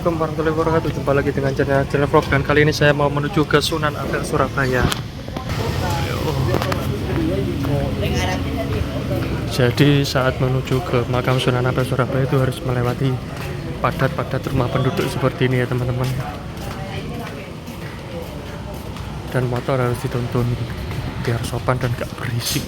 Assalamualaikum warahmatullahi wabarakatuh. Jumpa lagi dengan channel vlog, dan kali ini saya mau menuju ke Sunan Ampel, Surabaya. Jadi saat menuju ke makam Sunan Ampel Surabaya itu harus melewati padat-padat rumah penduduk seperti ini ya teman-teman. Dan motor harus dituntun biar sopan dan gak berisik.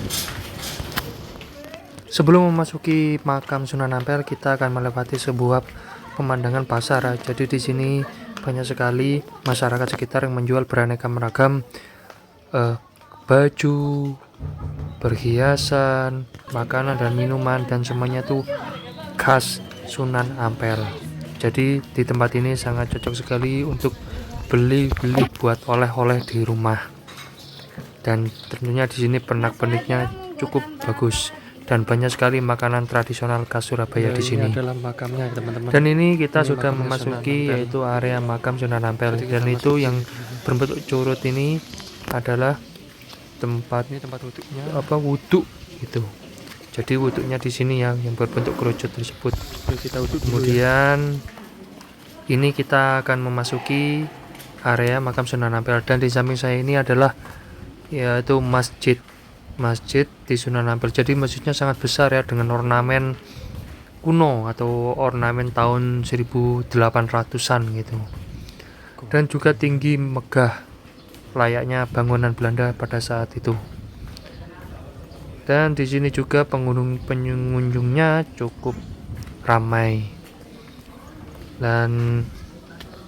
Sebelum memasuki makam Sunan Ampel, kita akan melewati sebuah pemandangan pasar. Jadi di sini banyak sekali masyarakat sekitar yang menjual beraneka ragam baju, perhiasan, makanan dan minuman, dan semuanya tuh khas Sunan Ampel. Jadi di tempat ini sangat cocok sekali untuk beli buat oleh-oleh di rumah. Dan tentunya di sini pernak-perniknya cukup bagus. Dan banyak sekali makanan tradisional khas Surabaya di sini. Ini adalah makamnya, teman-teman. Dan ini kita sudah memasuki yaitu area makam Sunan Ampel. Dan itu yang berbentuk curut ini adalah tempat wuduknya. Wuduk itu. Jadi wuduknya di sini yang berbentuk kerucut tersebut. Kita wuduk. Kemudian ini kita akan memasuki area makam Sunan Ampel, dan di samping saya ini adalah yaitu masjid di Sunan Ampel. Jadi masjidnya sangat besar ya, dengan ornamen kuno atau ornamen tahun 1800-an gitu. Dan juga tinggi megah layaknya bangunan Belanda pada saat itu. Dan di sini juga pengunjungnya cukup ramai. Dan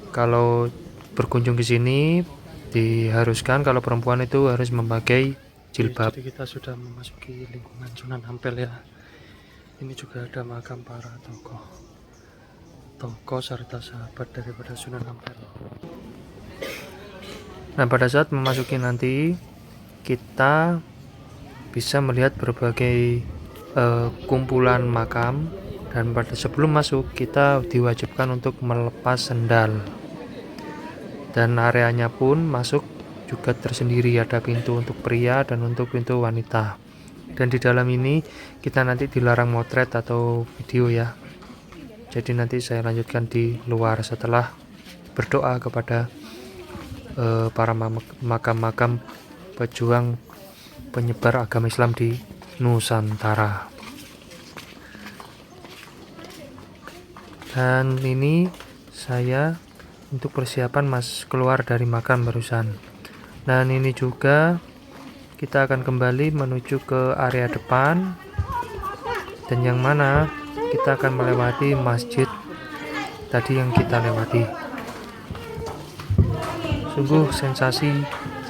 kalau berkunjung ke sini diharuskan kalau perempuan itu harus memakai jilbab. Jadi kita sudah memasuki lingkungan Sunan Ampel ya. Ini juga ada makam para tokoh serta sahabat daripada Sunan Ampel. Nah, pada saat memasuki nanti kita bisa melihat berbagai kumpulan makam, dan pada sebelum masuk kita diwajibkan untuk melepas sendal. Dan areanya pun masuk juga tersendiri, ada pintu untuk pria dan untuk pintu wanita. Dan di dalam ini kita nanti dilarang motret atau video ya. Jadi nanti saya lanjutkan di luar setelah berdoa kepada para makam-makam pejuang penyebar agama Islam di Nusantara. Dan ini saya untuk persiapan keluar dari makam barusan. Dan ini juga kita akan kembali menuju ke area depan, dan yang mana kita akan melewati masjid tadi yang kita lewati. Sungguh sensasi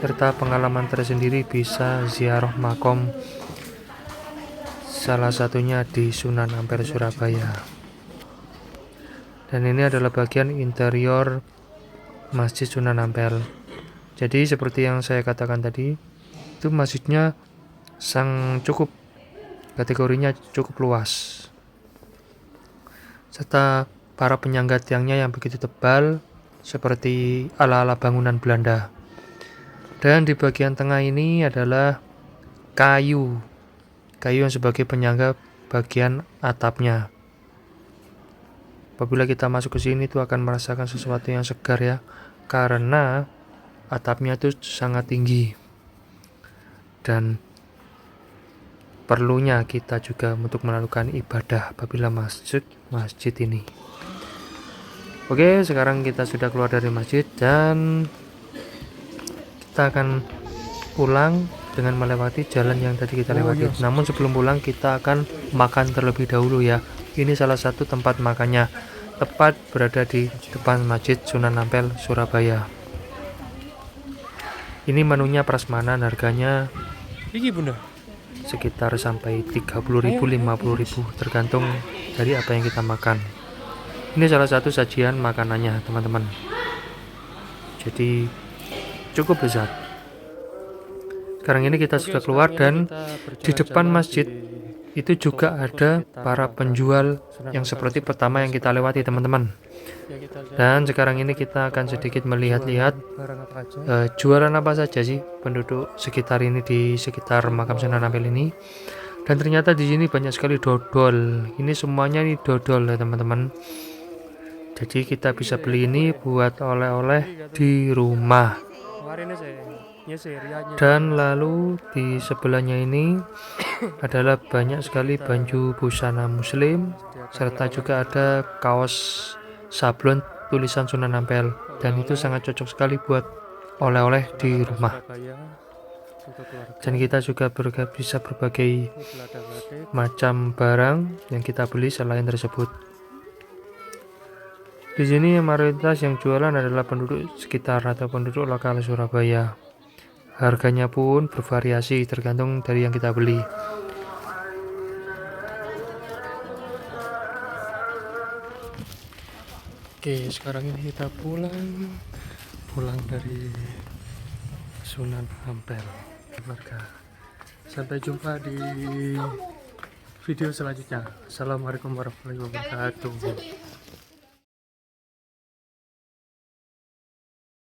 serta pengalaman tersendiri bisa ziarah makom, salah satunya di Sunan Ampel Surabaya. Dan ini adalah bagian interior Masjid Sunan Ampel. Jadi seperti yang saya katakan tadi, itu masjidnya kategorinya cukup luas, serta para penyangga tiangnya yang begitu tebal seperti ala-ala bangunan Belanda. Dan di bagian tengah ini adalah kayu yang sebagai penyangga bagian atapnya. Apabila kita masuk ke sini itu akan merasakan sesuatu yang segar ya, karena atapnya itu sangat tinggi. Dan perlunya kita juga untuk melakukan ibadah apabila masjid ini. Oke, sekarang kita sudah keluar dari masjid dan kita akan pulang dengan melewati jalan yang tadi kita lewati. Namun sebelum pulang kita akan makan terlebih dahulu ya. Ini salah satu tempat makannya, tepat berada di depan Masjid Sunan Ampel Surabaya. Ini menunya prasmanan, harganya sekitar sampai 30.000 50.000 tergantung dari apa yang kita makan. Ini salah satu sajian makanannya teman-teman. Jadi cukup lezat. Sekarang ini kita sudah keluar, dan di depan masjid itu juga ada para penjual yang seperti pertama yang kita lewati teman-teman. Dan sekarang ini kita akan sedikit melihat-lihat jualan apa saja sih penduduk sekitar ini, di sekitar makam Sunan Ampel ini. Dan ternyata di sini banyak sekali dodol. Ini semuanya nih dodol ya teman-teman. Jadi kita bisa beli ini buat oleh-oleh di rumah. Dan lalu di sebelahnya ini adalah banyak sekali baju busana muslim, serta juga ada kaos sablon tulisan Sunan Ampel, dan itu sangat cocok sekali buat oleh-oleh di rumah. Dan kita juga bisa berbagai macam barang yang kita beli selain tersebut. Di sini mayoritas yang jualan adalah penduduk sekitar atau penduduk lokal Surabaya. Harganya pun bervariasi tergantung dari yang kita beli. Oke, sekarang ini kita pulang dari Sunan Ampel, keluarga. Sampai jumpa di video selanjutnya. Assalamualaikum warahmatullahi wabarakatuh.